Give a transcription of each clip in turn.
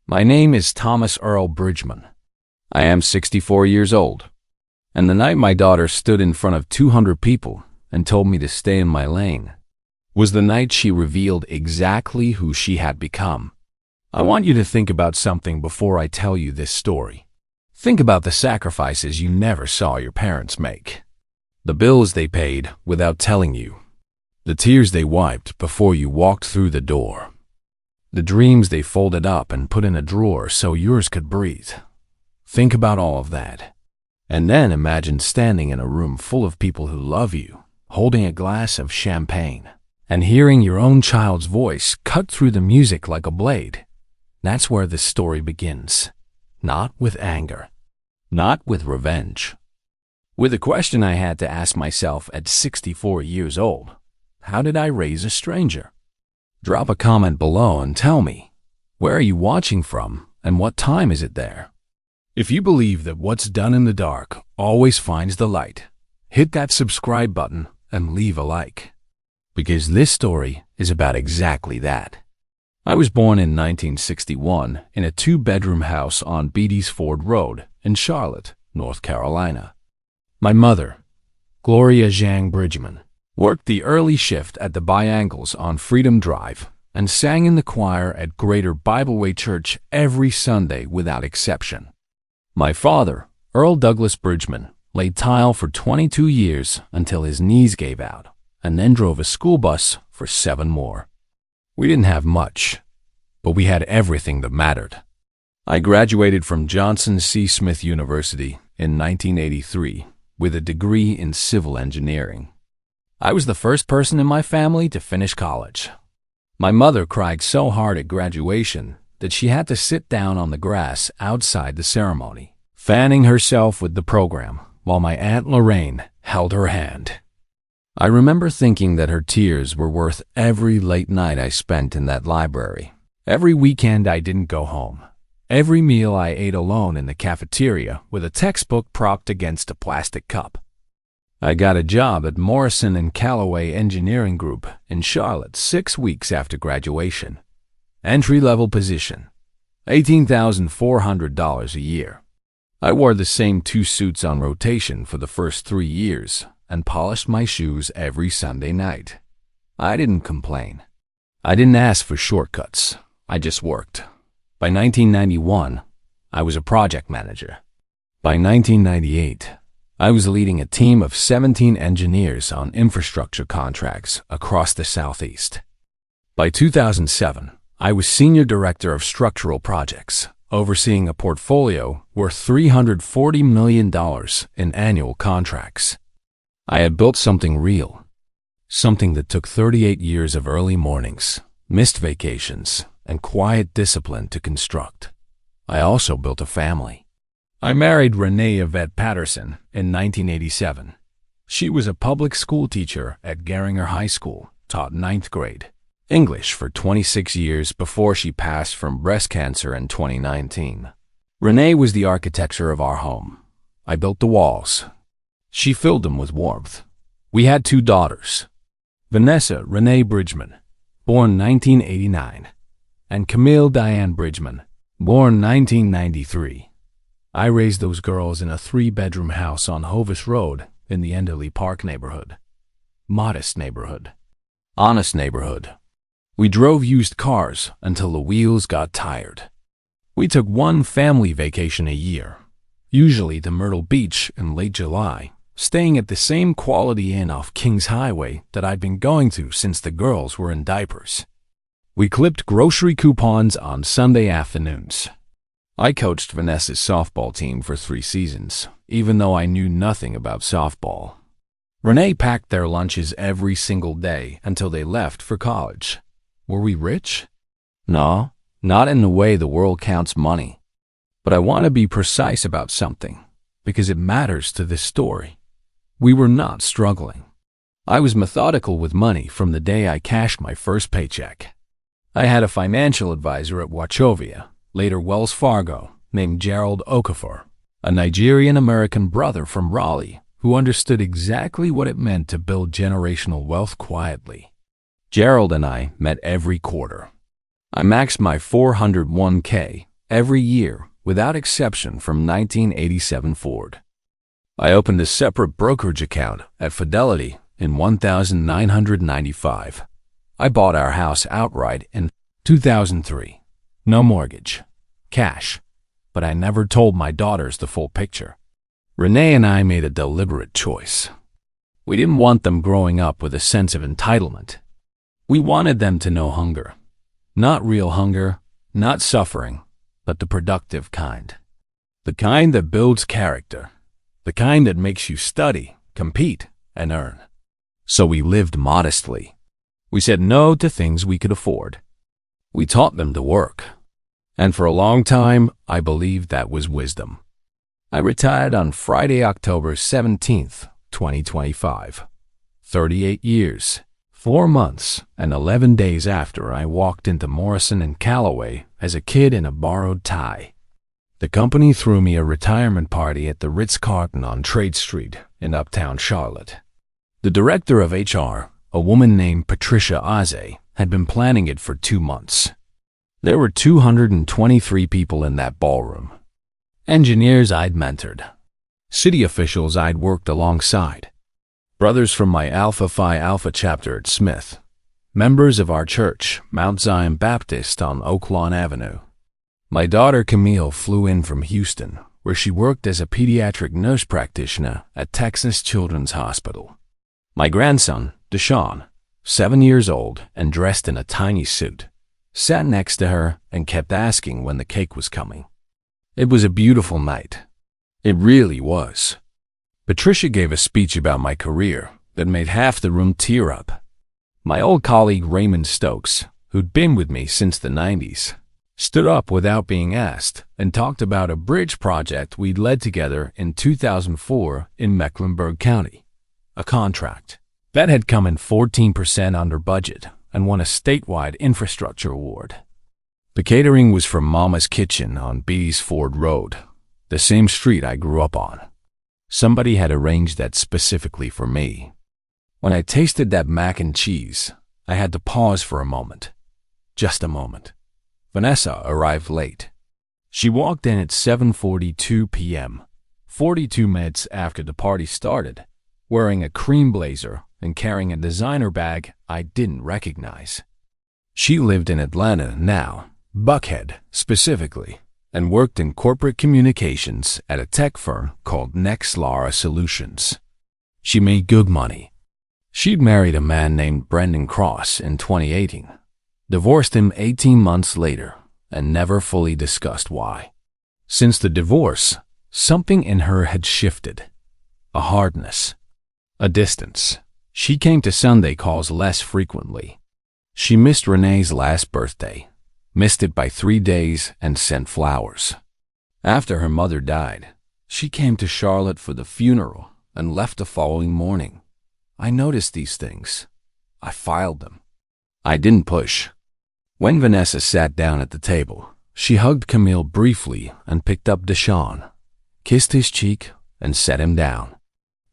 My name is Thomas Earl Bridgman. I am 64 years old, and the night my daughter stood in front of 200 people and told me to stay in my lane was the night she revealed exactly who she had become. I want you to think about something before I tell you this story. Think about the sacrifices you never saw your parents make, the bills they paid without telling you, the tears they wiped before you walked through the door, the dreams they folded up and put in a drawer so yours could breathe. Think about all of that. And then imagine standing in a room full of people who love you, holding a glass of champagne, and hearing your own child's voice cut through the music like a blade. That's where this story begins. Not with anger, not with revenge. With a question I had to ask myself at 64 years old. How did I raise a stranger? Drop a comment below and tell me, where are you watching from and what time is it there? If you believe that what's done in the dark always finds the light, hit that subscribe button and leave a like. Because this story is about exactly that. I was born in 1961 in a two-bedroom house on Beatty's Ford Road in Charlotte, North Carolina. My mother, Gloria Zhang Bridgman, worked the early shift at the Biangles on Freedom Drive and sang in the choir at Greater Bible Way Church every Sunday without exception. My father, Earl Douglas Bridgman, laid tile for 22 years until his knees gave out, and then drove a school bus for 7 more. We didn't have much, but we had everything that mattered. I graduated from Johnson C. Smith University in 1983 with a degree in civil engineering. I was the first person in my family to finish college. My mother cried so hard at graduation that she had to sit down on the grass outside the ceremony, fanning herself with the program while my Aunt Lorraine held her hand. I remember thinking that her tears were worth every late night I spent in that library, every weekend I didn't go home, every meal I ate alone in the cafeteria with a textbook propped against a plastic cup. I got a job at Morrison and Callaway Engineering Group in Charlotte 6 weeks after graduation. Entry-level position, $18,400 a year. I wore the same 2 suits on rotation for the first 3 years and polished my shoes every Sunday night. I didn't complain. I didn't ask for shortcuts. I just worked. By 1991, I was a project manager. By 1998, I was leading a team of 17 engineers on infrastructure contracts across the Southeast. By 2007, I was Senior Director of Structural Projects, overseeing a portfolio worth $340 million in annual contracts. I had built something real, something that took 38 years of early mornings, missed vacations, and quiet discipline to construct. I also built a family. I married Renee Yvette Patterson in 1987. She was a public school teacher at Geringer High School, taught 9th grade English for 26 years before she passed from breast cancer in 2019. Renee was the architecture of our home. I built the walls. She filled them with warmth. We had 2 daughters, Vanessa Renee Bridgman, born 1989, and Camille Diane Bridgman, born 1993. I raised those girls in a 3-bedroom house on Hovis Road in the Enderley Park neighborhood. Modest neighborhood. Honest neighborhood. We drove used cars until the wheels got tired. We took 1 family vacation a year, usually to Myrtle Beach in late July, staying at the same quality inn off Kings Highway that I'd been going to since the girls were in diapers. We clipped grocery coupons on Sunday afternoons. I coached Vanessa's softball team for 3 seasons, even though I knew nothing about softball. Renee packed their lunches every single day until they left for college. Were we rich? No, not in the way the world counts money. But I want to be precise about something, because it matters to this story. We were not struggling. I was methodical with money from the day I cashed my first paycheck. I had a financial advisor at Wachovia, later Wells Fargo, named Gerald Okafor, a Nigerian-American brother from Raleigh who understood exactly what it meant to build generational wealth quietly. Gerald and I met every quarter. I maxed my 401k every year, without exception from 1987 forward. I opened a separate brokerage account at Fidelity in 1995. I bought our house outright in 2003. No mortgage. Cash. But I never told my daughters the full picture. Renee and I made a deliberate choice. We didn't want them growing up with a sense of entitlement. We wanted them to know hunger. Not real hunger, not suffering, but the productive kind. The kind that builds character. The kind that makes you study, compete, and earn. So we lived modestly. We said no to things we could afford. We taught them to work. And for a long time, I believed that was wisdom. I retired on Friday, October 17th, 2025. 38 years, 4 months, and 11 days after I walked into Morrison & Callaway as a kid in a borrowed tie. The company threw me a retirement party at the Ritz-Carlton on Trade Street in Uptown Charlotte. The director of HR, a woman named Patricia Aze, had been planning it for 2 months. There were 223 people in that ballroom. Engineers I'd mentored. City officials I'd worked alongside. Brothers from my Alpha Phi Alpha chapter at Smith. Members of our church, Mount Zion Baptist on Oak Lawn Avenue. My daughter Camille flew in from Houston, where she worked as a pediatric nurse practitioner at Texas Children's Hospital. My grandson, Deshaun, 7 years old and dressed in a tiny suit, sat next to her and kept asking when the cake was coming. It was a beautiful night. It really was. Patricia gave a speech about my career that made half the room tear up. My old colleague Raymond Stokes, who'd been with me since the 90s, stood up without being asked and talked about a bridge project we'd led together in 2004 in Mecklenburg County, a contract that had come in 14% under budget and won a statewide infrastructure award. The catering was from Mama's Kitchen on Bees Ford Road, the same street I grew up on. Somebody had arranged that specifically for me. When I tasted that mac and cheese, I had to pause for a moment. Just a moment. Vanessa arrived late. She walked in at 7:42 p.m., 42 minutes after the party started, wearing a cream blazer and carrying a designer bag I didn't recognize. She lived in Atlanta now, Buckhead specifically, and worked in corporate communications at a tech firm called Nexlara Solutions. She made good money. She'd married a man named Brendan Cross in 2018, divorced him 18 months later, and never fully discussed why. Since the divorce, something in her had shifted. A hardness. A distance. She came to Sunday calls less frequently. She missed Renee's last birthday, missed it by 3 days, and sent flowers. After her mother died, she came to Charlotte for the funeral and left the following morning. I noticed these things. I filed them. I didn't push. When Vanessa sat down at the table, she hugged Camille briefly and picked up Deshaun, kissed his cheek, and set him down.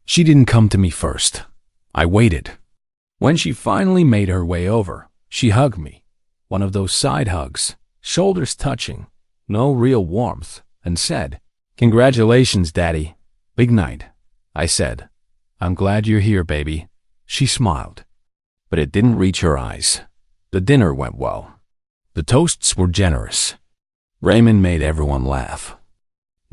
She didn't come to me first. I waited. When she finally made her way over, she hugged me, one of those side hugs, shoulders touching, no real warmth, and said, "Congratulations, Daddy. Big night." I said, "I'm glad you're here, baby." She smiled, but it didn't reach her eyes. The dinner went well. The toasts were generous. Raymond made everyone laugh.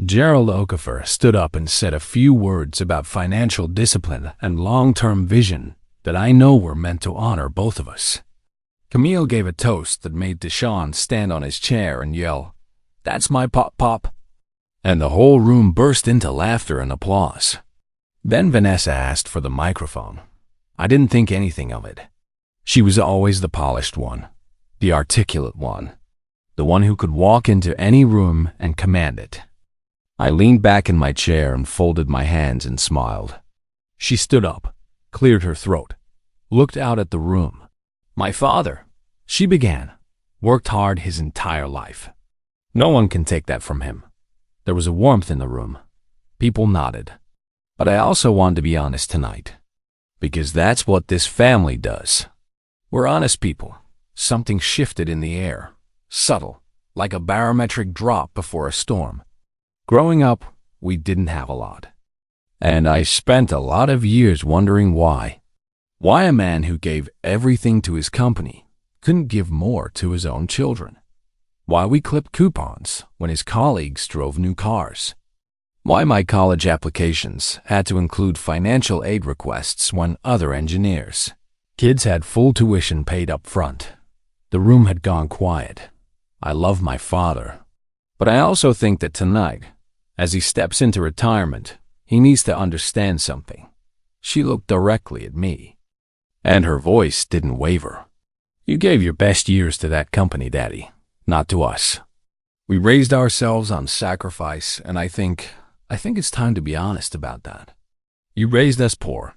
Gerald Okafor stood up and said a few words about financial discipline and long-term vision that I know were meant to honor both of us. Camille gave a toast that made Deshaun stand on his chair and yell, "That's my pop-pop." And the whole room burst into laughter and applause. Then Vanessa asked for the microphone. I didn't think anything of it. She was always the polished one, the articulate one, the one who could walk into any room and command it. I leaned back in my chair and folded my hands and smiled. She stood up, cleared her throat, looked out at the room. "My father," she began, "worked hard his entire life. No one can take that from him." There was a warmth in the room. People nodded. But I also wanted to be honest tonight, because that's what this family does. We're honest people. Something shifted in the air, subtle, like a barometric drop before a storm. Growing up, we didn't have a lot. And I spent a lot of years wondering why. Why a man who gave everything to his company couldn't give more to his own children. Why we clipped coupons when his colleagues drove new cars. Why my college applications had to include financial aid requests when other engineers. Kids had full tuition paid up front. The room had gone quiet. I love my father. But I also think that tonight, as he steps into retirement, he needs to understand something. She looked directly at me, and her voice didn't waver. You gave your best years to that company, Daddy, not to us. We raised ourselves on sacrifice, and I think it's time to be honest about that. You raised us poor,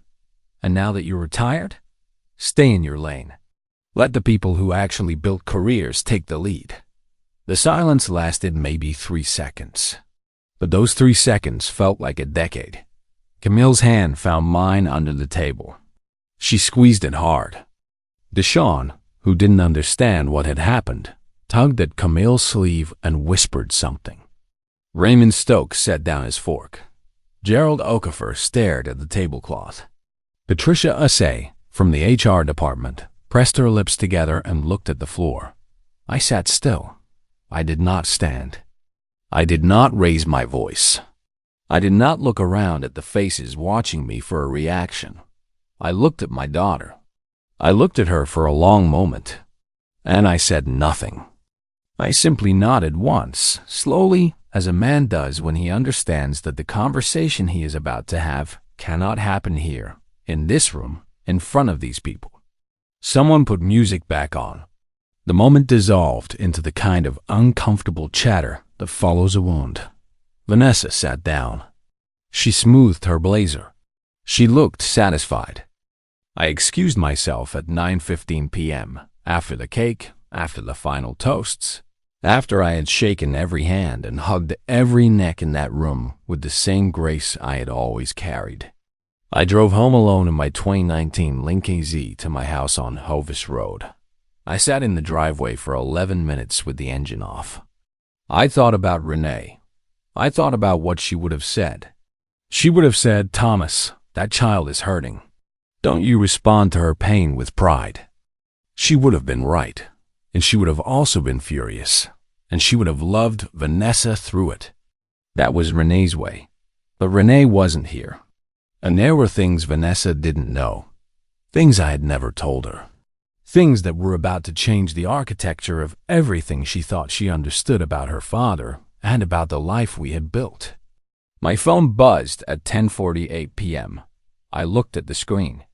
and now that you're retired, stay in your lane. Let the people who actually built careers take the lead. The silence lasted maybe 3 seconds. But those 3 seconds felt like a decade. Camille's hand found mine under the table. She squeezed it hard. Deshawn, who didn't understand what had happened, tugged at Camille's sleeve and whispered something. Raymond Stokes set down his fork. Gerald Okafor stared at the tablecloth. Patricia Assay, from the HR department, pressed her lips together and looked at the floor. I sat still. I did not stand. I did not raise my voice. I did not look around at the faces watching me for a reaction. I looked at my daughter. I looked at her for a long moment, and I said nothing. I simply nodded once, slowly, as a man does when he understands that the conversation he is about to have cannot happen here, in this room, in front of these people. Someone put music back on. The moment dissolved into the kind of uncomfortable chatter that follows a wound. Vanessa sat down. She smoothed her blazer. She looked satisfied. I excused myself at 9:15 p.m., after the cake, after the final toasts, after I had shaken every hand and hugged every neck in that room with the same grace I had always carried. I drove home alone in my 2019 Lincoln Z to my house on Hovis Road. I sat in the driveway for 11 minutes with the engine off. I thought about Renee. I thought about what she would have said. She would have said, "Thomas, that child is hurting. Don't you respond to her pain with pride." She would have been right, and she would have also been furious, and she would have loved Vanessa through it. That was Renee's way. But Renee wasn't here, and there were things Vanessa didn't know, things I had never told her, things that were about to change the architecture of everything she thought she understood about her father and about the life we had built. My phone buzzed at 10:48 p.m. I looked at the screen.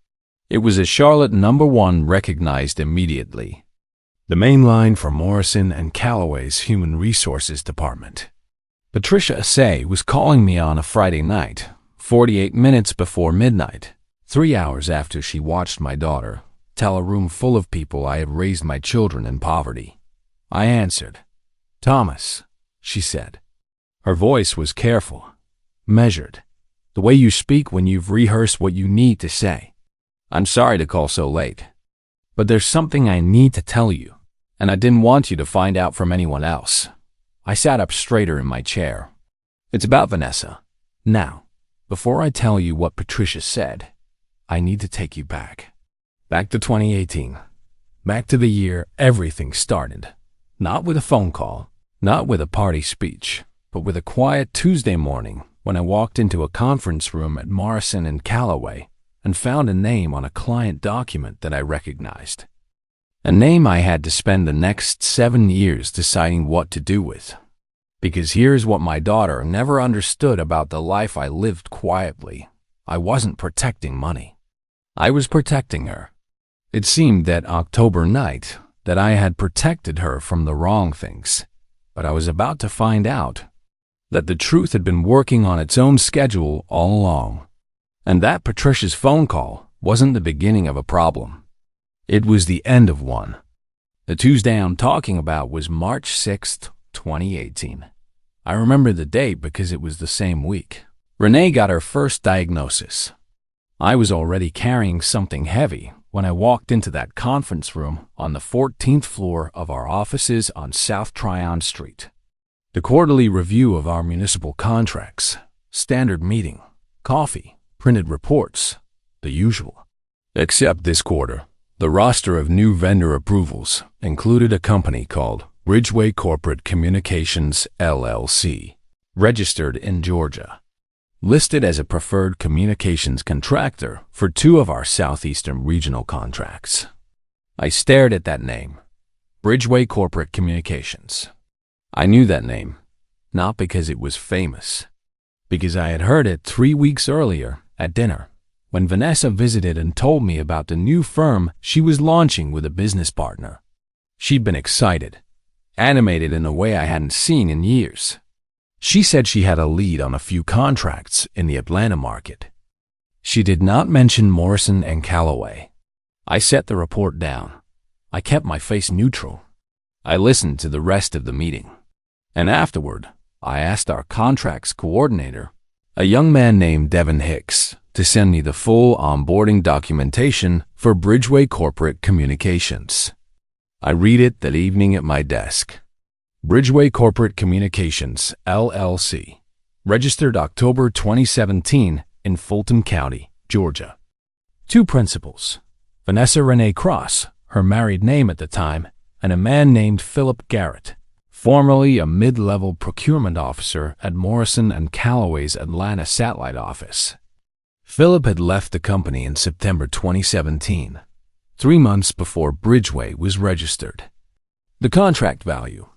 It was a Charlotte #1 recognized immediately. The main line for Morrison and Callaway's Human Resources Department. Patricia Assay was calling me on a Friday night, 48 minutes before midnight, 3 hours after she watched my daughter tell a room full of people I had raised my children in poverty. I answered. "Thomas," she said. Her voice was careful, measured, the way you speak when you've rehearsed what you need to say. "I'm sorry to call so late, but there's something I need to tell you, and I didn't want you to find out from anyone else." I sat up straighter in my chair. "It's about Vanessa. Now, before I tell you what Patricia said, I need to take you back. Back to 2018. Back to the year everything started. Not with a phone call, not with a party speech, but with a quiet Tuesday morning when I walked into a conference room at Morrison and Callaway and found a name on a client document that I recognized. A name I had to spend the next 7 years deciding what to do with. Because here's what my daughter never understood about the life I lived quietly. I wasn't protecting money. I was protecting her. It seemed that October night that I had protected her from the wrong things, but I was about to find out that the truth had been working on its own schedule all along, and that Patricia's phone call wasn't the beginning of a problem. It was the end of one. The Tuesday I'm talking about was March 6th, 2018. I remember the date because it was the same week. Renee got her first diagnosis. I was already carrying something heavy when I walked into that conference room on the 14th floor of our offices on South Tryon Street. The quarterly review of our municipal contracts, standard meeting, coffee, printed reports, the usual. Except this quarter, the roster of new vendor approvals included a company called Bridgeway Corporate Communications, LLC, registered in Georgia, listed as a preferred communications contractor for 2 of our southeastern regional contracts. I stared at that name, Bridgeway Corporate Communications. I knew that name, not because it was famous, because I had heard it 3 weeks earlier at dinner, when Vanessa visited and told me about the new firm she was launching with a business partner. She'd been excited, animated in a way I hadn't seen in years. She said she had a lead on a few contracts in the Atlanta market. She did not mention Morrison and Callaway. I set the report down. I kept my face neutral. I listened to the rest of the meeting. And afterward, I asked our contracts coordinator, a young man named Devin Hicks, to send me the full onboarding documentation for Bridgeway Corporate Communications. I read it that evening at my desk. Bridgeway Corporate Communications, LLC, registered October 2017 in Fulton County, Georgia. 2 principals, Vanessa Renee Cross, her married name at the time, and a man named Philip Garrett, formerly a mid-level procurement officer at Morrison and Callaway's Atlanta satellite office. Philip had left the company in September 2017, 3 months before Bridgeway was registered. The contract value,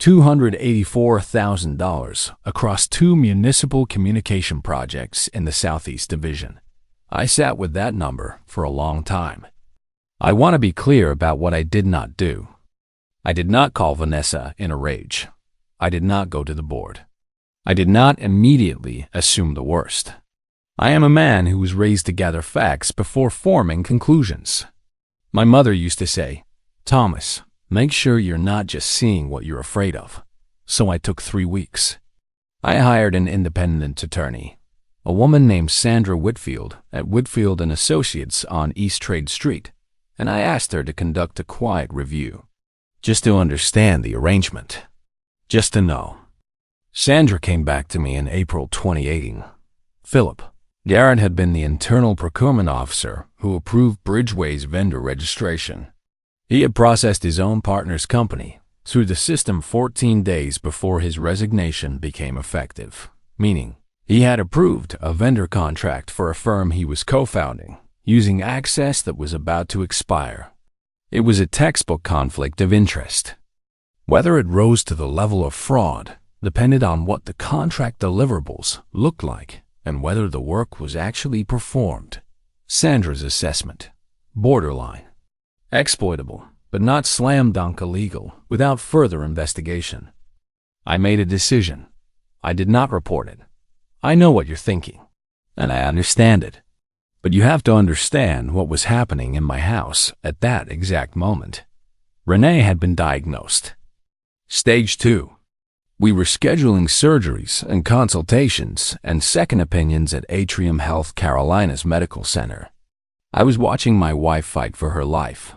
$284,000 across 2 municipal communication projects in the Southeast Division. I sat with that number for a long time. I want to be clear about what I did not do. I did not call Vanessa in a rage. I did not go to the board. I did not immediately assume the worst. I am a man who was raised to gather facts before forming conclusions. My mother used to say, "Thomas, make sure you're not just seeing what you're afraid of." So I took 3 weeks. I hired an independent attorney, a woman named Sandra Whitfield at Whitfield & Associates on East Trade Street, and I asked her to conduct a quiet review, just to understand the arrangement, just to know. Sandra came back to me in April 2018. Philip Garrett had been the internal procurement officer who approved Bridgeway's vendor registration. He had processed his own partner's company through the system 14 days before his resignation became effective, meaning he had approved a vendor contract for a firm he was co-founding using access that was about to expire. It was a textbook conflict of interest. Whether it rose to the level of fraud depended on what the contract deliverables looked like and whether the work was actually performed. Sandra's assessment: borderline, exploitable, but not slam dunk illegal without further investigation. I made a decision. I did not report it. I know what you're thinking, and I understand it. But you have to understand what was happening in my house at that exact moment. Renee had been diagnosed. Stage 2. We were scheduling surgeries and consultations and second opinions at Atrium Health Carolinas Medical Center. I was watching my wife fight for her life,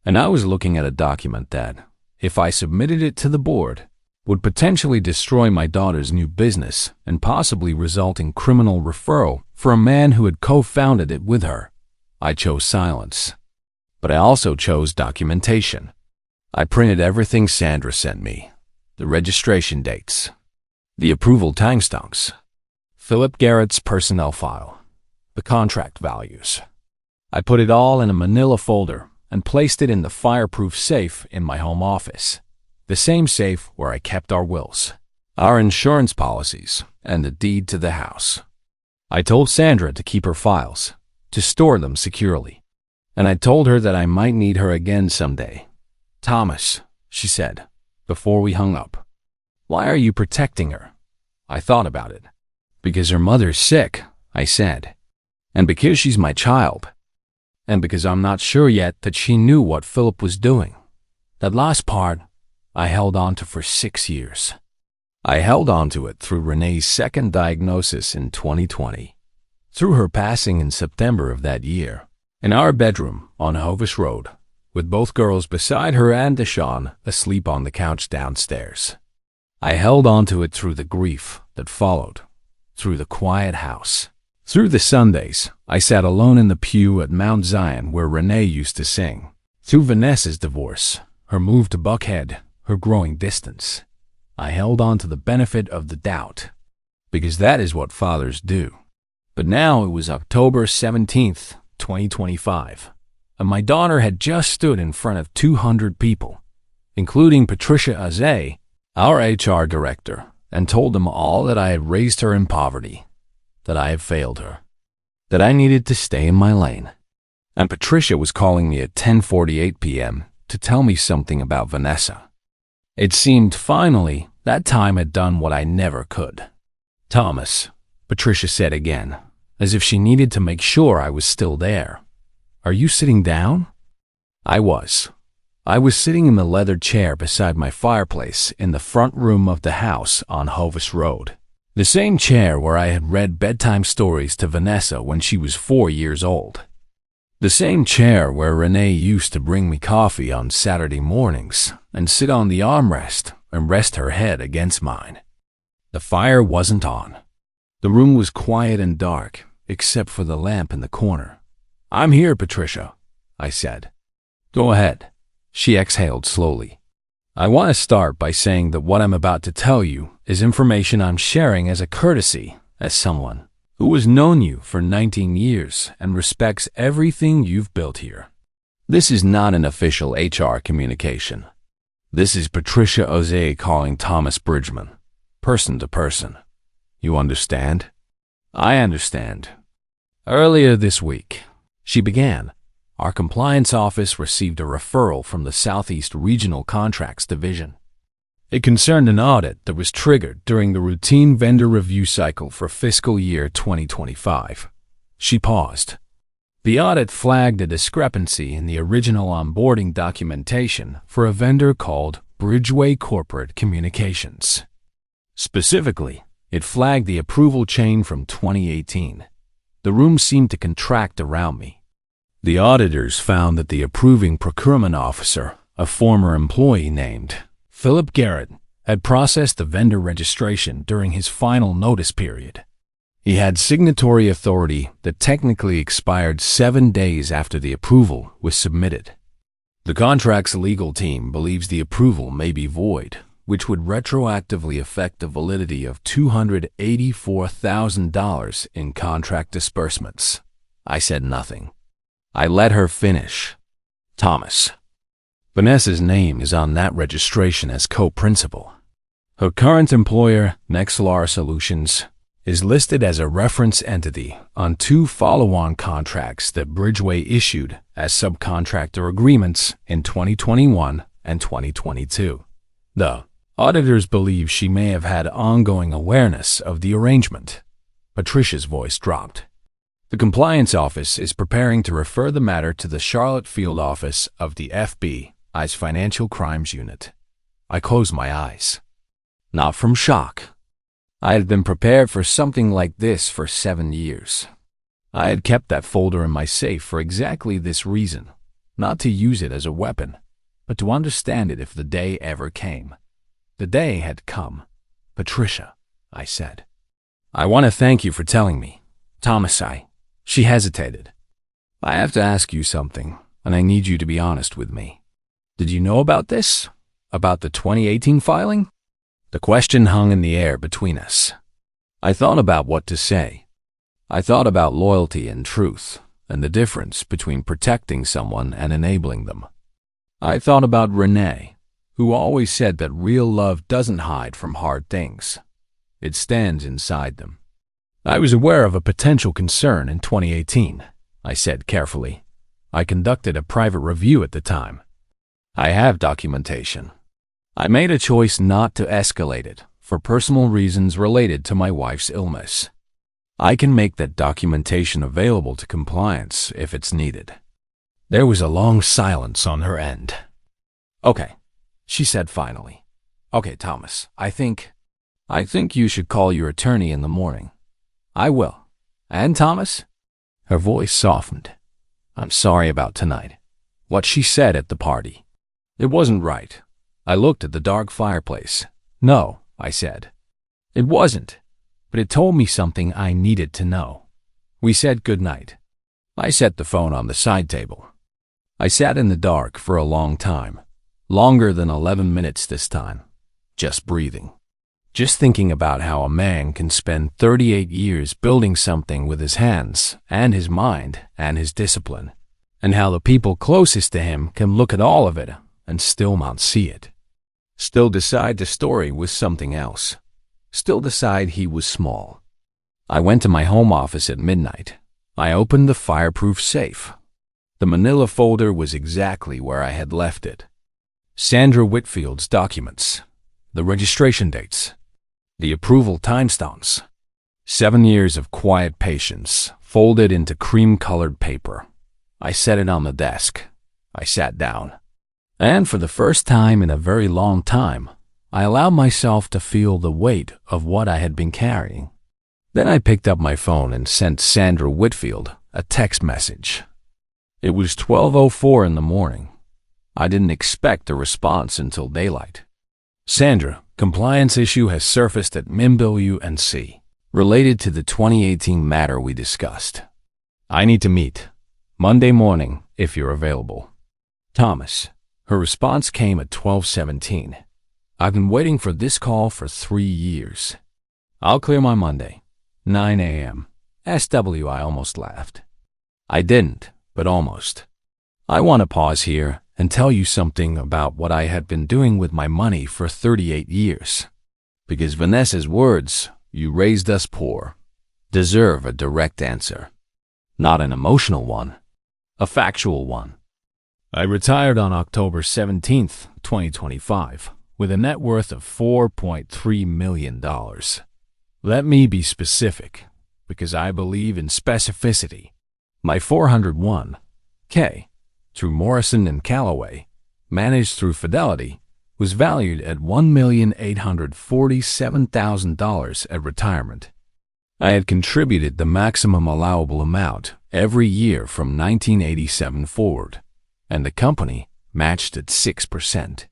and I was looking at a document that, if I submitted it to the board, would potentially destroy my daughter's new business and possibly result in criminal referral for a man who had co-founded it with her. I chose silence, but I also chose documentation. I printed everything Sandra sent me: the registration dates, the approval timestamps, Philip Garrett's personnel file, the contract values. I put it all in a manila folder and placed it in the fireproof safe in my home office, the same safe where I kept our wills, our insurance policies, and the deed to the house. I told Sandra to keep her files, to store them securely, and I told her that I might need her again someday. "Thomas," she said, before we hung up, "why are you protecting her?" I thought about it. "Because her mother's sick," I said, "and because she's my child, and because I'm not sure yet that she knew what Philip was doing." That last part I held on to for 6 years. I held on to it through Renee's second diagnosis in 2020, through her passing in September of that year, in our bedroom on Hovis Road, with both girls beside her and Deshawn asleep on the couch downstairs. I held on to it through the grief that followed, through the quiet house. Through the Sundays, I sat alone in the pew at Mount Zion where Renee used to sing. Through Vanessa's divorce, her move to Buckhead, her growing distance, I held on to the benefit of the doubt, because that is what fathers do. But now it was October 17th, 2025, and my daughter had just stood in front of 200 people, including Patricia Azay, our HR director, and told them all that I had raised her in poverty, that I had failed her, that I needed to stay in my lane. And Patricia was calling me at 10:48 p.m. to tell me something about Vanessa. It seemed finally that time had done what I never could. "Thomas," Patricia said again, as if she needed to make sure I was still there. "Are you sitting down?" I was. I was sitting in the leather chair beside my fireplace in the front room of the house on Hovis Road. The same chair where I had read bedtime stories to Vanessa when she was 4 years old. The same chair where Renee used to bring me coffee on Saturday mornings and sit on the armrest and rest her head against mine. The fire wasn't on. The room was quiet and dark, except for the lamp in the corner. "I'm here, Patricia," I said. "Go ahead." She exhaled slowly. "I want to start by saying that what I'm about to tell you is information I'm sharing as a courtesy, as someone who has known you for 19 years and respects everything you've built here. This is not an official HR communication. This is Patricia Azay calling Thomas Bridgman, person to person. You understand?" "I understand." "Earlier this week," she began, "our compliance office received a referral from the Southeast Regional Contracts Division. It concerned an audit that was triggered during the routine vendor review cycle for fiscal year 2025. She paused. The audit flagged a discrepancy in the original onboarding documentation for a vendor called Bridgeway Corporate Communications. Specifically, it flagged the approval chain from 2018. The room seemed to contract around me. The auditors found that the approving procurement officer, a former employee named Philip Garrett, had processed the vendor registration during his final notice period. He had signatory authority that technically expired 7 days after the approval was submitted. The contract's legal team believes the approval may be void, which would retroactively affect the validity of $284,000 in contract disbursements. I said nothing. I let her finish. "Thomas, Vanessa's name is on that registration as co-principal. Her current employer, Nexlar Solutions, is listed as a reference entity on 2 follow-on contracts that Bridgeway issued as subcontractor agreements in 2021 and 2022. The auditors believe she may have had ongoing awareness of the arrangement." Patricia's voice dropped. "The compliance office is preparing to refer the matter to the Charlotte field office of the FBI's Financial Crimes Unit." I closed my eyes. Not from shock. I had been prepared for something like this for 7 years. I had kept that folder in my safe for exactly this reason, not to use it as a weapon, but to understand it if the day ever came. The day had come. "Patricia," I said, "I want to thank you for telling me. Thomas, She hesitated. "I have to ask you something, and I need you to be honest with me. Did you know about this? About the 2018 filing?" The question hung in the air between us. I thought about what to say. I thought about loyalty and truth, and the difference between protecting someone and enabling them. I thought about Renee, who always said that real love doesn't hide from hard things. It stands inside them. "I was aware of a potential concern in 2018, I said carefully. "I conducted a private review at the time. I have documentation. I made a choice not to escalate it for personal reasons related to my wife's illness. I can make that documentation available to compliance if it's needed." There was a long silence on her end. "Okay," she said finally. "Okay, Thomas, I think you should call your attorney in the morning." "I will. And Thomas?" Her voice softened. I'm sorry about tonight. What she said at the party. It wasn't right. I looked at the dark fireplace. No, I said. It wasn't, but it told me something I needed to know. We said goodnight. I set the phone on the side table. I sat in the dark for a long time, longer than 11 minutes this time, just breathing. Just thinking about how a man can spend 38 years building something with his hands and his mind and his discipline, and how the people closest to him can look at all of it and still not see it. Still decide the story was something else. Still decide he was small. I went to my home office at midnight. I opened the fireproof safe. The manila folder was exactly where I had left it. Sandra Whitfield's documents, the registration dates, the approval timestamps. 7 years of quiet patience, folded into cream-colored paper. I set it on the desk. I sat down. And for the first time in a very long time, I allowed myself to feel the weight of what I had been carrying. Then I picked up my phone and sent Sandra Whitfield a text message. It was 12:04 in the morning. I didn't expect a response until daylight. Sandra, compliance issue has surfaced at MIMBIL-UNC, related to the 2018 matter we discussed. I need to meet. Monday morning, if you're available. Thomas. Her response came at 12:17. I've been waiting for this call for 3 years. I'll clear my Monday. 9 a.m. SW, I almost laughed. I didn't, but almost. I want to pause here and tell you something about what I had been doing with my money for 38 years. Because Vanessa's words, "You raised us poor," deserve a direct answer. Not an emotional one, a factual one. I retired on October 17th, 2025, with a net worth of $4.3 million. Let me be specific, because I believe in specificity. My 401k, through Morrison and Callaway, managed through Fidelity, was valued at $1,847,000 at retirement. I had contributed the maximum allowable amount every year from 1987 forward, and the company matched at 6%.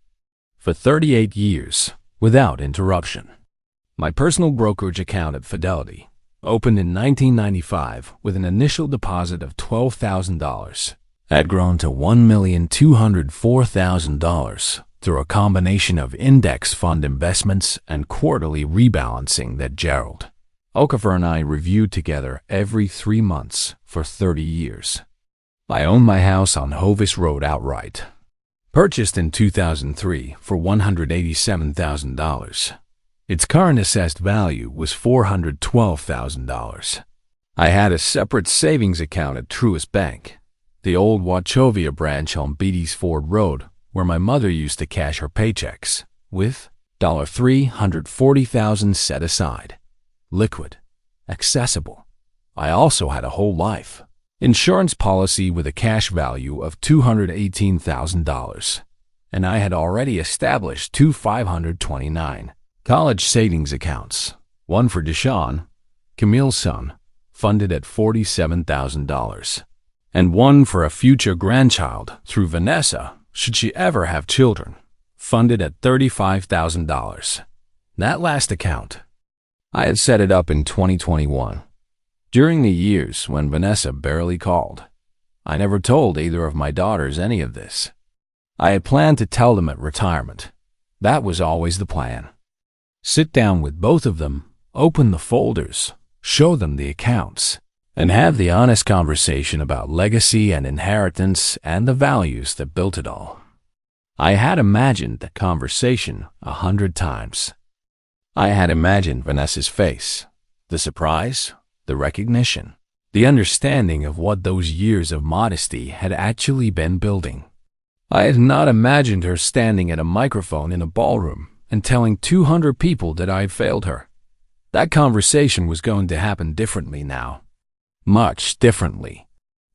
For 38 years, without interruption. My personal brokerage account at Fidelity, opened in 1995 with an initial deposit of $12,000, had grown to $1,204,000 through a combination of index fund investments and quarterly rebalancing that Gerald Okafor and I reviewed together every 3 months for 30 years. I own my house on Hovis Road outright. Purchased in 2003 for $187,000. Its current assessed value was $412,000. I had a separate savings account at Truist Bank, the old Wachovia branch on Beatty's Ford Road, where my mother used to cash her paychecks, with $340,000 set aside. Liquid. Accessible. I also had a whole life insurance policy with a cash value of $218,000, and I had already established 2 529 college savings accounts, one for Deshaun, Camille's son, funded at $47,000, and one for a future grandchild through Vanessa, should she ever have children, funded at $35,000. That last account, I had set it up in 2021. During the years when Vanessa barely called, I never told either of my daughters any of this. I had planned to tell them at retirement. That was always the plan. Sit down with both of them, open the folders, show them the accounts, and have the honest conversation about legacy and inheritance and the values that built it all. I had imagined that conversation 100 times. I had imagined Vanessa's face, the surprise, the recognition, the understanding of what those years of modesty had actually been building. I had not imagined her standing at a microphone in a ballroom and telling 200 people that I had failed her. That conversation was going to happen differently now. Much differently.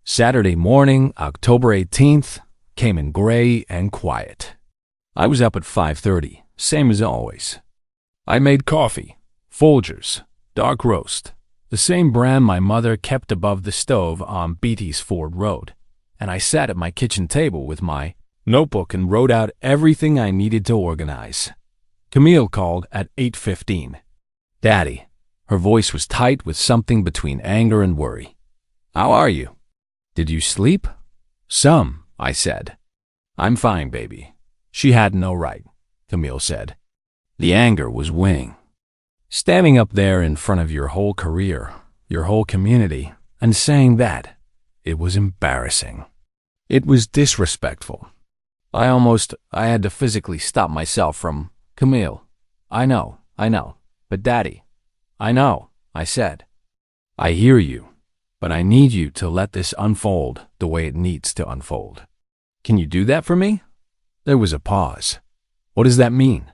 Saturday morning, October 18th, came in gray and quiet. I was up at 5:30, same as always. I made coffee, Folgers, dark roast, the same brand my mother kept above the stove on Beatty's Ford Road. and I sat at my kitchen table with my notebook and wrote out everything I needed to organize. Camille called at 8:15. "Daddy." Her voice was tight with something between anger and worry. "How are you? Did you sleep?" "Some," I said. "I'm fine, baby." "She had no right," Camille said. The anger was winning. Standing up there in front of your whole career, your whole community, and saying that, it was embarrassing. It was disrespectful. I had to physically stop myself from, "Camille, I know, but Daddy, I know," I said. "I hear you, but I need you to let this unfold the way it needs to unfold. Can you do that for me?" There was a pause. What does that mean?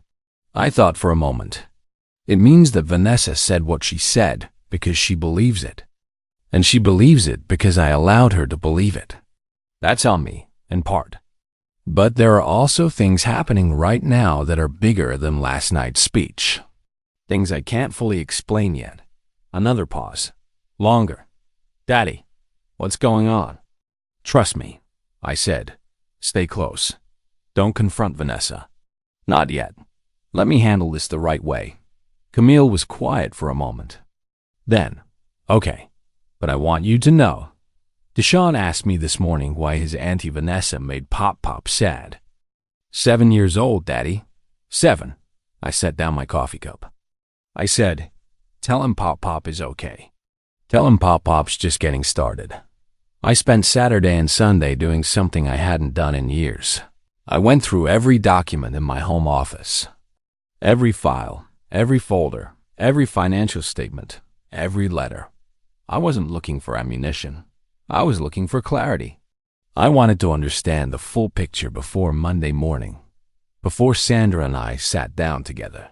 I thought for a moment. It means that Vanessa said what she said because she believes it. And she believes it because I allowed her to believe it. That's on me, in part. But there are also things happening right now that are bigger than last night's speech. Things I can't fully explain yet. Another pause. Longer. "Daddy, what's going on?" "Trust me," I said. "Stay close. Don't confront Vanessa. Not yet. Let me handle this the right way." Camille was quiet for a moment. Then, "Okay, but I want you to know. Deshaun asked me this morning why his Auntie Vanessa made Pop sad." 7 years old, Daddy. 7. I set down my coffee cup. I said, "Tell him Pop is okay. Tell him Pop's just getting started." I spent Saturday and Sunday doing something I hadn't done in years. I went through every document in my home office. Every file, every folder, every financial statement, every letter. I wasn't looking for ammunition. I was looking for clarity. I wanted to understand the full picture before Monday morning, before Sandra and I sat down together.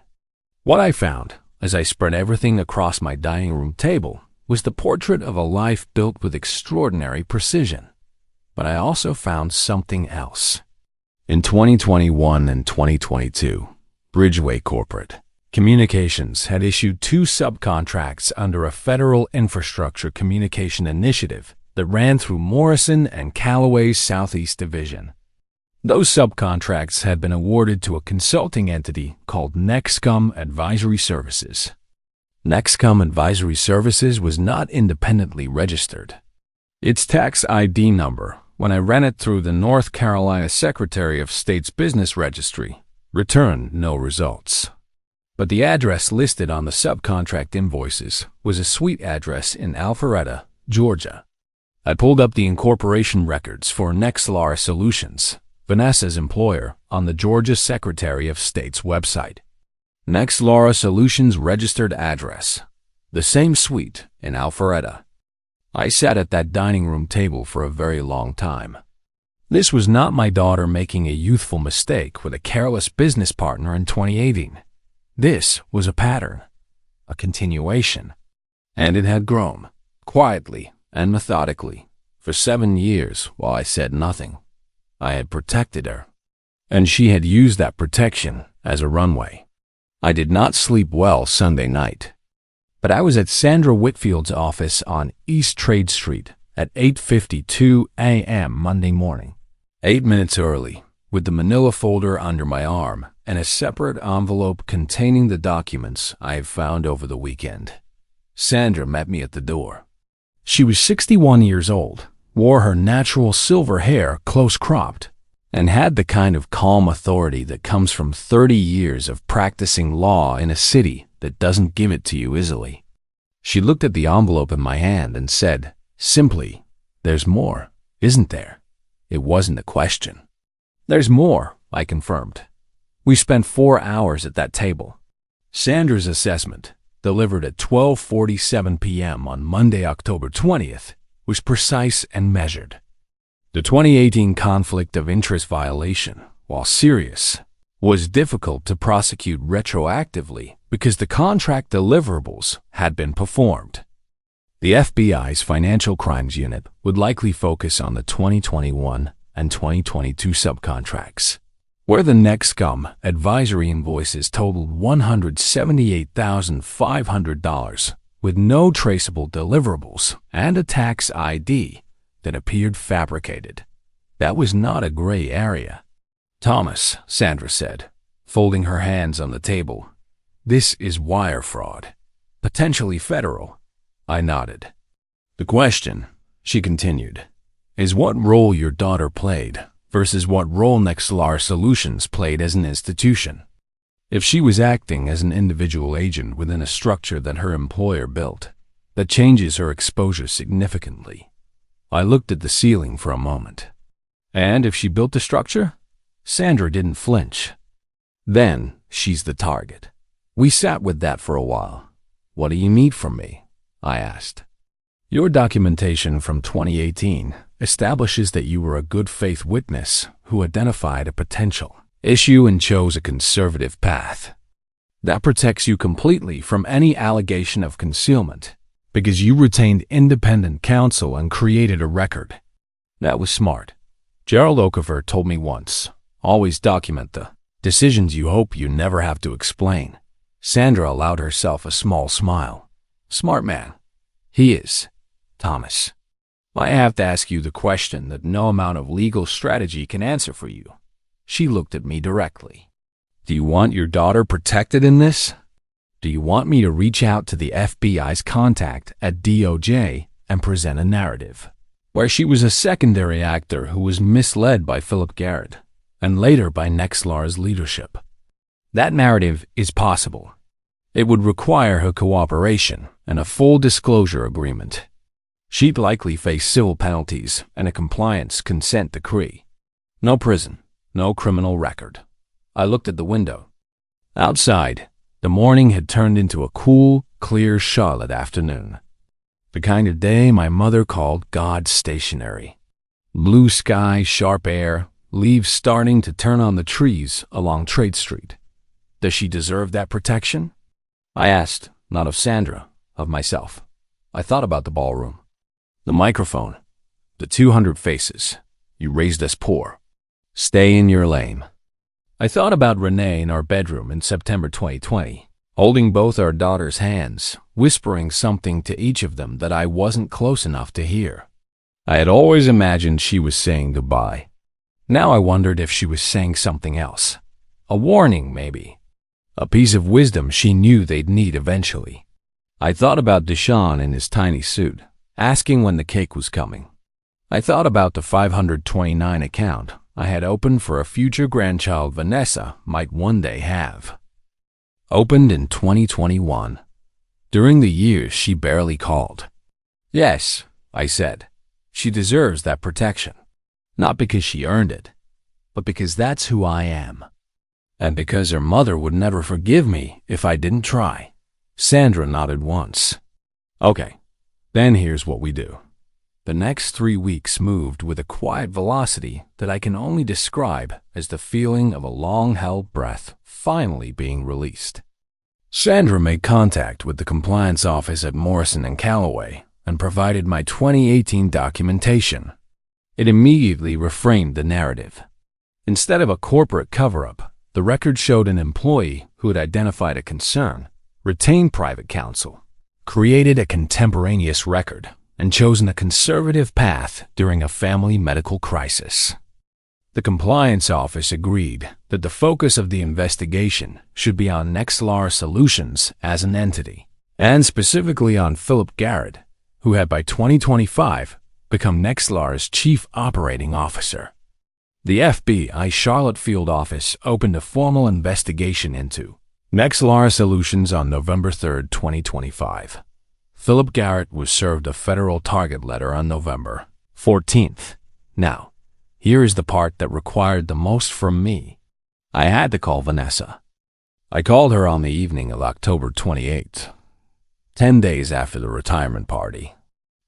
What I found, as I spread everything across my dining room table, was the portrait of a life built with extraordinary precision. But I also found something else. In 2021 and 2022, Bridgeway Corporate Communications had issued 2 subcontracts under a federal infrastructure communication initiative that ran through Morrison and Callaway's Southeast Division. Those subcontracts had been awarded to a consulting entity called Nexcom Advisory Services. Nexcom Advisory Services was not independently registered. Its tax ID number, when I ran it through the North Carolina Secretary of State's Business Registry, returned no results. But the address listed on the subcontract invoices was a suite address in Alpharetta, Georgia. I pulled up the incorporation records for Nexlara Solutions, Vanessa's employer, on the Georgia Secretary of State's website. Nexlara Solutions' registered address, the same suite in Alpharetta. I sat at that dining room table for a very long time. This was not my daughter making a youthful mistake with a careless business partner in 2018. This was a pattern, a continuation, and it had grown, quietly and methodically, for 7 years while I said nothing. I had protected her, and she had used that protection as a runway. I did not sleep well Sunday night, but I was at Sandra Whitfield's office on East Trade Street at 8:52 a.m. Monday morning, 8 minutes early, with the manila folder under my arm and a separate envelope containing the documents I had found over the weekend. Sandra met me at the door. She was 61 years old, wore her natural silver hair close-cropped, and had the kind of calm authority that comes from 30 years of practicing law in a city that doesn't give it to you easily. She looked at the envelope in my hand and said, simply, "There's more, isn't there?" It wasn't a question. "There's more," I confirmed. We spent 4 hours at that table. Sandra's assessment, delivered at 12:47 p.m. on Monday, October 20th, was precise and measured. The 2018 conflict of interest violation, while serious, was difficult to prosecute retroactively because the contract deliverables had been performed. The FBI's Financial Crimes Unit would likely focus on the 2021 and 2022 subcontracts, where the Nexcom advisory invoices totaled $178,500 with no traceable deliverables and a tax ID that appeared fabricated. That was not a gray area. "Thomas," Sandra said, folding her hands on the table, "this is wire fraud. Potentially federal." I nodded. "The question," she continued, "is what role your daughter played versus what role Nextlar Solutions played as an institution. If she was acting as an individual agent within a structure that her employer built, that changes her exposure significantly." I looked at the ceiling for a moment. "And if she built the structure?" Sandra didn't flinch. "Then she's the target." We sat with that for a while. "What do you need from me?" I asked. "Your documentation from 2018 establishes that you were a good faith witness who identified a potential issue and chose a conservative path. That protects you completely from any allegation of concealment because you retained independent counsel and created a record. That was smart. Gerald Okafor told me once, always document the decisions you hope you never have to explain." Sandra allowed herself a small smile. "Smart man." "He is, Thomas. I have to ask you the question that no amount of legal strategy can answer for you." She looked at me directly. "Do you want your daughter protected in this? Do you want me to reach out to the FBI's contact at DOJ and present a narrative where she was a secondary actor who was misled by Philip Garrett and later by Nextlar's leadership?" That narrative is possible. It would require her cooperation and a full disclosure agreement. She'd likely face civil penalties and a compliance consent decree. No prison, no criminal record. I looked at the window. Outside, the morning had turned into a cool, clear Charlotte afternoon. The kind of day my mother called God stationary. Blue sky, sharp air, leaves starting to turn on the trees along Trade Street. Does she deserve that protection? I asked, not of Sandra, of myself. I thought about the ballroom, the microphone, the 200 faces. You raised us poor. Stay in your lane. I thought about Renee in our bedroom in September 2020, holding both our daughters' hands, whispering something to each of them that I wasn't close enough to hear. I had always imagined she was saying goodbye. Now I wondered if she was saying something else. A warning, maybe. A piece of wisdom she knew they'd need eventually. I thought about Deshaun in his tiny suit, asking when the cake was coming. I thought about the 529 account I had opened for a future grandchild Vanessa might one day have. Opened in 2021. During the years she barely called. Yes, I said, she deserves that protection. Not because she earned it, but because that's who I am. And because her mother would never forgive me if I didn't try. Sandra nodded once. Okay, then here's what we do. The next 3 weeks moved with a quiet velocity that I can only describe as the feeling of a long-held breath finally being released. Sandra made contact with the compliance office at Morrison & Calloway and provided my 2018 documentation. It immediately reframed the narrative. Instead of a corporate cover-up, the record showed an employee who had identified a concern, retained private counsel, created a contemporaneous record, and chosen a conservative path during a family medical crisis. The compliance office agreed that the focus of the investigation should be on Nextlar Solutions as an entity, and specifically on Philip Garrett, who had by 2025 become Nextlar's chief operating officer. The FBI Charlotte field office opened a formal investigation into Nextlar Solutions on November 3, 2025. Philip Garrett was served a federal target letter on November 14th. Now, here is the part that required the most from me. I had to call Vanessa. I called her on the evening of October 28th, 10 days after the retirement party.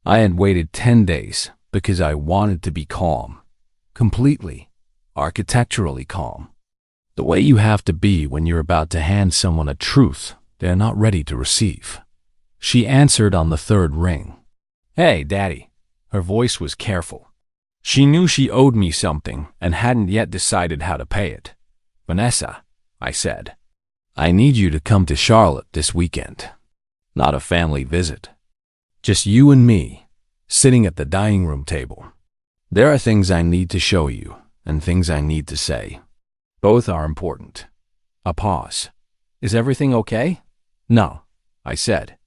I had waited 10 days because I wanted to be calm, completely, architecturally calm. The way you have to be when you're about to hand someone a truth they're not ready to receive. She answered on the third ring. Hey, Daddy. Her voice was careful. She knew she owed me something and hadn't yet decided how to pay it. Vanessa, I said, I need you to come to Charlotte this weekend. Not a family visit. Just you and me. sitting at the dining room table. There are things I need to show you and things I need to say. Both are important. A pause. Is everything okay? No, I said.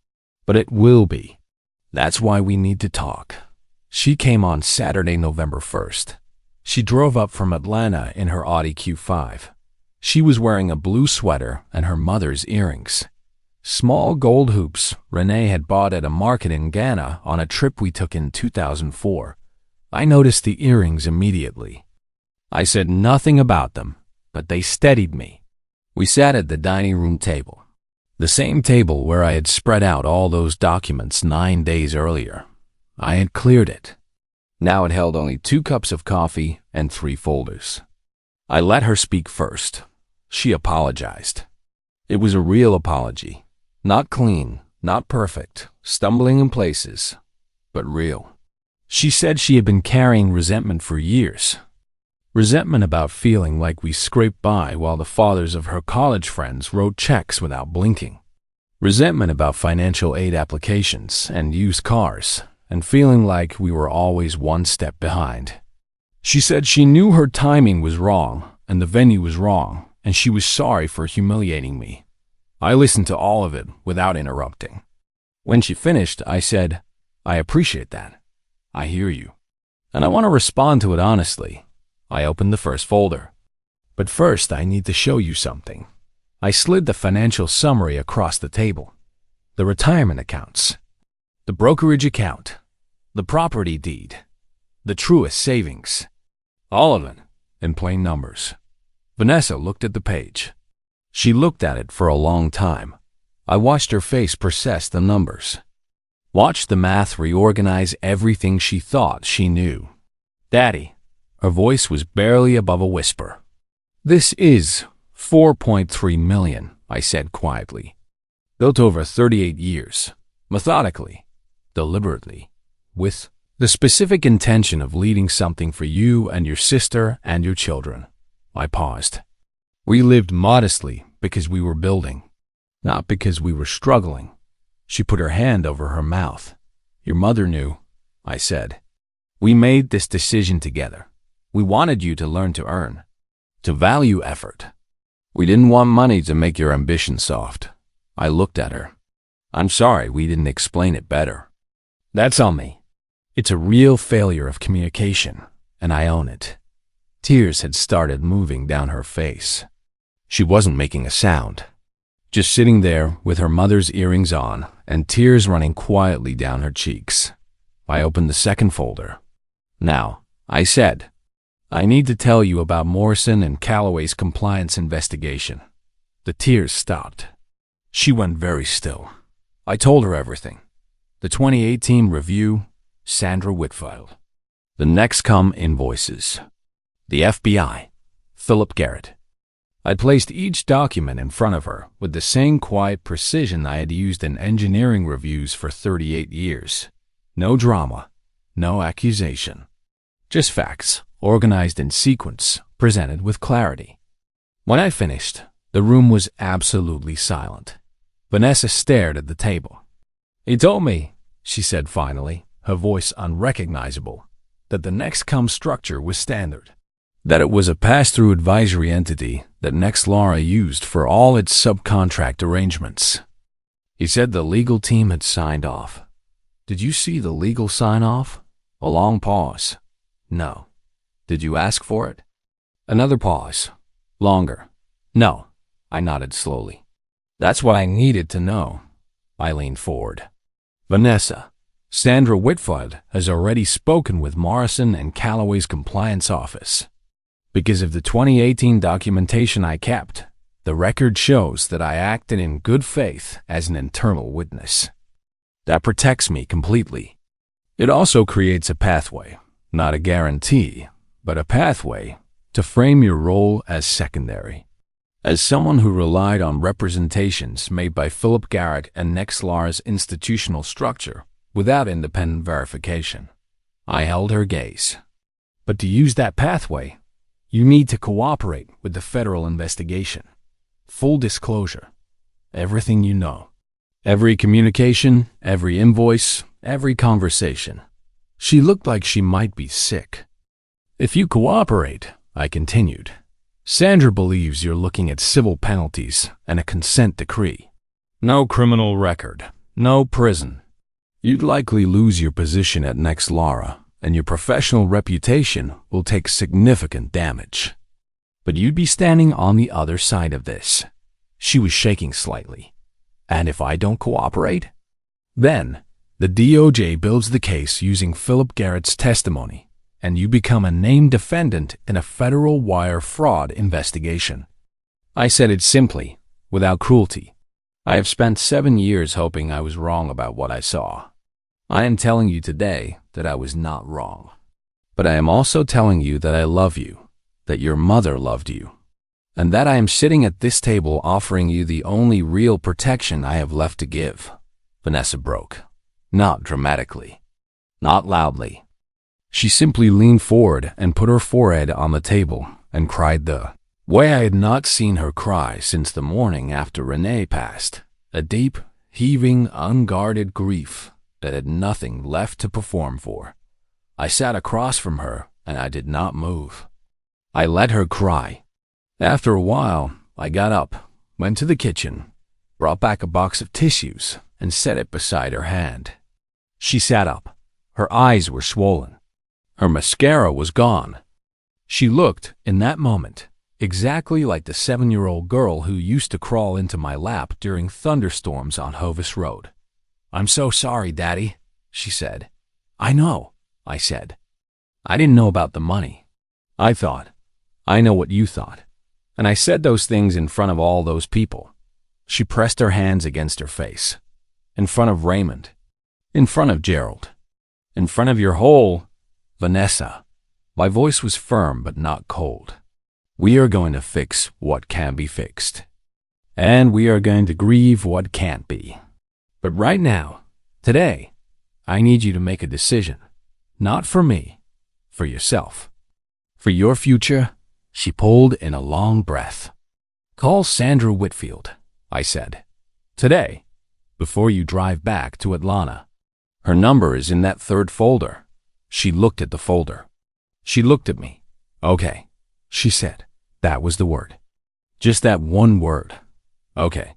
But it will be. That's why we need to talk. She came on Saturday, November 1st. She drove up from Atlanta in her Audi Q5. She was wearing a blue sweater and her mother's earrings. Small gold hoops Renee had bought at a market in Ghana on a trip we took in 2004. I noticed the earrings immediately. I said nothing about them, but they steadied me. We sat at the dining room table, the same table where I had spread out all those documents 9 days earlier. I had cleared it. Now it held only 2 cups of coffee and 3 folders. I let her speak first. She apologized. It was a real apology. Not clean, not perfect, stumbling in places, but real. She said she had been carrying resentment for years. Resentment about feeling like we scraped by while the fathers of her college friends wrote checks without blinking. Resentment about financial aid applications and used cars, and feeling like we were always one step behind. She said she knew her timing was wrong and the venue was wrong, and she was sorry for humiliating me. I listened to all of it without interrupting. When she finished, I said, I appreciate that. I hear you. And I want to respond to it honestly. I opened the first folder. But first, I need to show you something. I slid the financial summary across the table. The retirement accounts, the brokerage account, the property deed, the truest savings. All of it in plain numbers. Vanessa looked at the page. She looked at it for a long time. I watched her face process the numbers. Watched the math reorganize everything she thought she knew. Daddy, her voice was barely above a whisper. This is $4.3 million, I said quietly. Built over 38 years, methodically, deliberately, with the specific intention of leading something for you and your sister and your children. I paused. We lived modestly because we were building, not because we were struggling. She put her hand over her mouth. Your mother knew, I said. We made this decision together. We wanted you to learn to earn, to value effort. We didn't want money to make your ambition soft. I looked at her. I'm sorry we didn't explain it better. That's on me. It's a real failure of communication, and I own it. Tears had started moving down her face. She wasn't making a sound, just sitting there with her mother's earrings on and tears running quietly down her cheeks. I opened the second folder. Now, I said, I need to tell you about Morrison and Calloway's compliance investigation. The tears stopped. She went very still. I told her everything. The 2018 review, Sandra Whitfield. The Nexcom invoices. The FBI, Philip Garrett. I placed each document in front of her with the same quiet precision I had used in engineering reviews for 38 years. No drama, no accusation. Just facts, organized in sequence, presented with clarity. When I finished, the room was absolutely silent. Vanessa stared at the table. He told me, she said finally, her voice unrecognizable, that the Nexcom structure was standard. That it was a pass-through advisory entity that Nexlara used for all its subcontract arrangements. He said the legal team had signed off. Did you see the legal sign-off? A long pause. No. Did you ask for it? Another pause. Longer. No. I nodded slowly. That's what I needed to know. I leaned forward. Vanessa, Sandra Whitfield has already spoken with Morrison and Calloway's compliance office. Because of the 2018 documentation I kept, the record shows that I acted in good faith as an internal witness. That protects me completely. It also creates a pathway, not a guarantee, but a pathway to frame your role as secondary. As someone who relied on representations made by Philip Garrett and Nexlar's institutional structure without independent verification, I held her gaze. But to use that pathway, you need to cooperate with the federal investigation. Full disclosure. Everything you know. Every communication, every invoice, every conversation. She looked like she might be sick. If you cooperate, I continued, Sandra believes you're looking at civil penalties and a consent decree. No criminal record, no prison. You'd likely lose your position at Next Laura, and your professional reputation will take significant damage. But you'd be standing on the other side of this. She was shaking slightly. And if I don't cooperate? Then, the DOJ builds the case using Philip Garrett's testimony, and you become a named defendant in a federal wire fraud investigation. I said it simply, without cruelty. I have spent 7 years hoping I was wrong about what I saw. I am telling you today that I was not wrong. But I am also telling you that I love you, that your mother loved you, and that I am sitting at this table offering you the only real protection I have left to give. Vanessa broke. Not dramatically. Not loudly. She simply leaned forward and put her forehead on the table and cried the way I had not seen her cry since the morning after Renee passed. A deep, heaving, unguarded grief that had nothing left to perform for. I sat across from her and I did not move. I let her cry. After a while, I got up, went to the kitchen, brought back a box of tissues, and set it beside her hand. She sat up. Her eyes were swollen. Her mascara was gone. She looked, in that moment, exactly like the 7-year-old girl who used to crawl into my lap during thunderstorms on Hovis Road. I'm so sorry, Daddy, she said. I know, I said. I didn't know about the money. I thought, I know what you thought. And I said those things in front of all those people. She pressed her hands against her face. In front of Raymond. In front of Gerald. In front of your whole Vanessa. My voice was firm but not cold. We are going to fix what can be fixed. And we are going to grieve what can't be. But right now, today, I need you to make a decision. Not for me, for yourself. For your future. She pulled in a long breath. Call Sandra Whitfield, I said. Today, before you drive back to Atlanta. Her number is in that 3rd folder. She looked at the folder. She looked at me. Okay, she said. That was the word. Just that one word. Okay.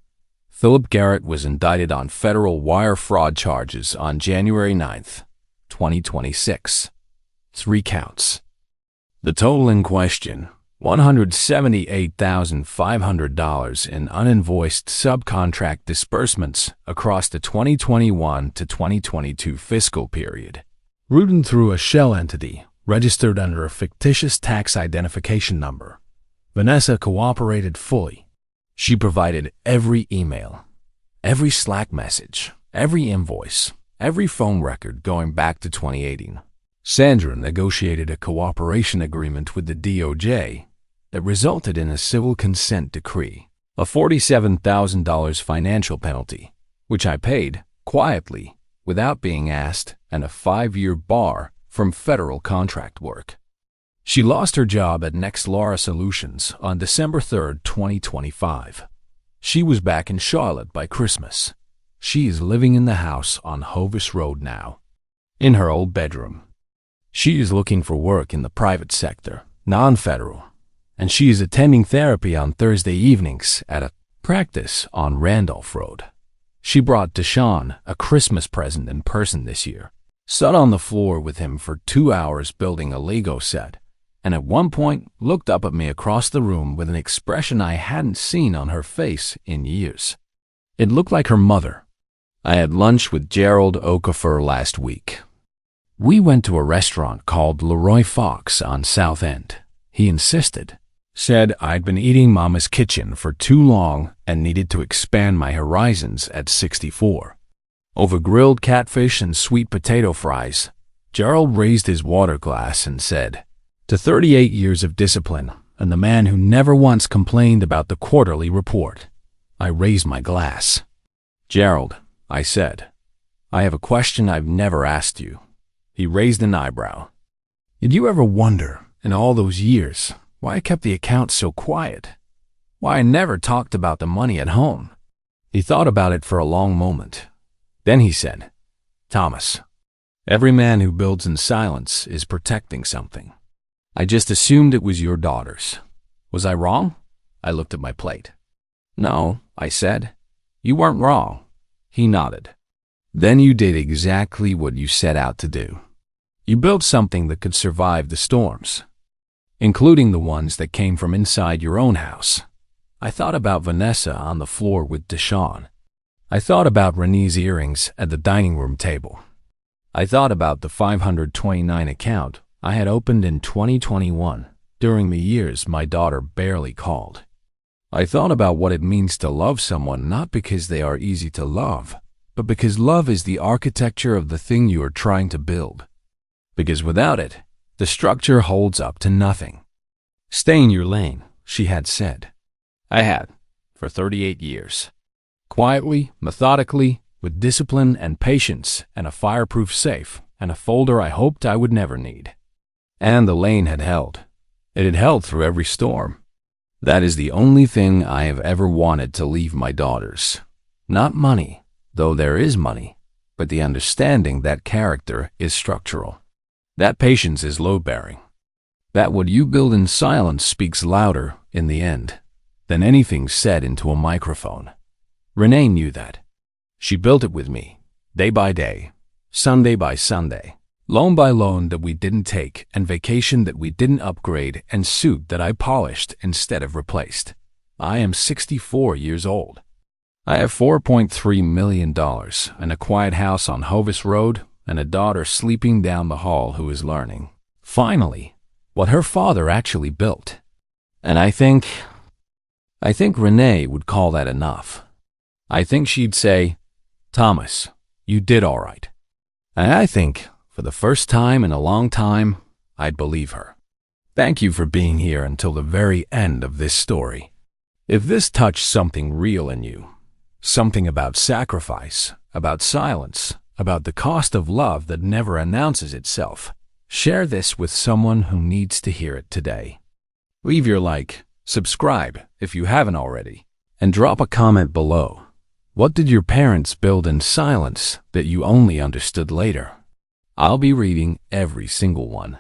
Philip Garrett was indicted on federal wire fraud charges on January 9th, 2026. 3 counts. The total in question, $178,500 in uninvoiced subcontract disbursements across the 2021 to 2022 fiscal period, routed through a shell entity registered under a fictitious tax identification number. Vanessa cooperated fully. She provided every email, every Slack message, every invoice, every phone record going back to 2018. Sandra negotiated a cooperation agreement with the DOJ that resulted in a civil consent decree, a $47,000 financial penalty, which I paid quietly without being asked, and a 5-year bar from federal contract work. She lost her job at Next Laura Solutions on December 3rd, 2025. She was back in Charlotte by Christmas. She is living in the house on Hovis Road now, in her old bedroom. She is looking for work in the private sector, non-federal, and she is attending therapy on Thursday evenings at a practice on Randolph Road. She brought Deshaun a Christmas present in person this year, sat on the floor with him for 2 hours building a Lego set, and at one point looked up at me across the room with an expression I hadn't seen on her face in years. It looked like her mother. I had lunch with Gerald Okafor last week. We went to a restaurant called Leroy Fox on South End. He insisted, said I'd been eating Mama's Kitchen for too long and needed to expand my horizons at 64. Over grilled catfish and sweet potato fries, Gerald raised his water glass and said, to 38 years of discipline and the man who never once complained about the quarterly report. I raised my glass. Gerald, I said, I have a question I've never asked you. He raised an eyebrow. Did you ever wonder, in all those years, why I kept the account so quiet? Why I never talked about the money at home? He thought about it for a long moment. Then he said, Thomas, Every man who builds in silence is protecting something. I just assumed it was your daughters. Was I wrong? I looked at my plate. No, I said. You weren't wrong. He nodded. Then you did exactly what you set out to do. You built something that could survive the storms, including the ones that came from inside your own house. I thought about Vanessa on the floor with Deshawn. I thought about Renee's earrings at the dining room table. I thought about the 529 account I had opened in 2021 during the years my daughter barely called. I thought about what it means to love someone not because they are easy to love, but because love is the architecture of the thing you are trying to build. Because without it, the structure holds up to nothing. Stay in your lane, she had said. I had, for 38 years. Quietly, methodically, with discipline and patience and a fireproof safe and a folder I hoped I would never need. And the lane had held. It had held through every storm. That is the only thing I have ever wanted to leave my daughters. Not money, though there is money, but the understanding that character is structural. That patience is load-bearing. That what you build in silence speaks louder, in the end, than anything said into a microphone. Renee knew that. She built it with me, day by day, Sunday by Sunday, loan by loan that we didn't take, and vacation that we didn't upgrade, and suit that I polished instead of replaced. I am 64 years old. I have $4.3 million and a quiet house on Hovis Road and a daughter sleeping down the hall who is learning, finally, what her father actually built. And I think Renee would call that enough. I think she'd say, Thomas, you did all right. And I think, for the first time in a long time, I'd believe her. Thank you for being here until the very end of this story. If this touched something real in you, something about sacrifice, about silence, about the cost of love that never announces itself, share this with someone who needs to hear it today. Leave your like, subscribe if you haven't already, and drop a comment below. What did your parents build in silence that you only understood later? I'll be reading every single one.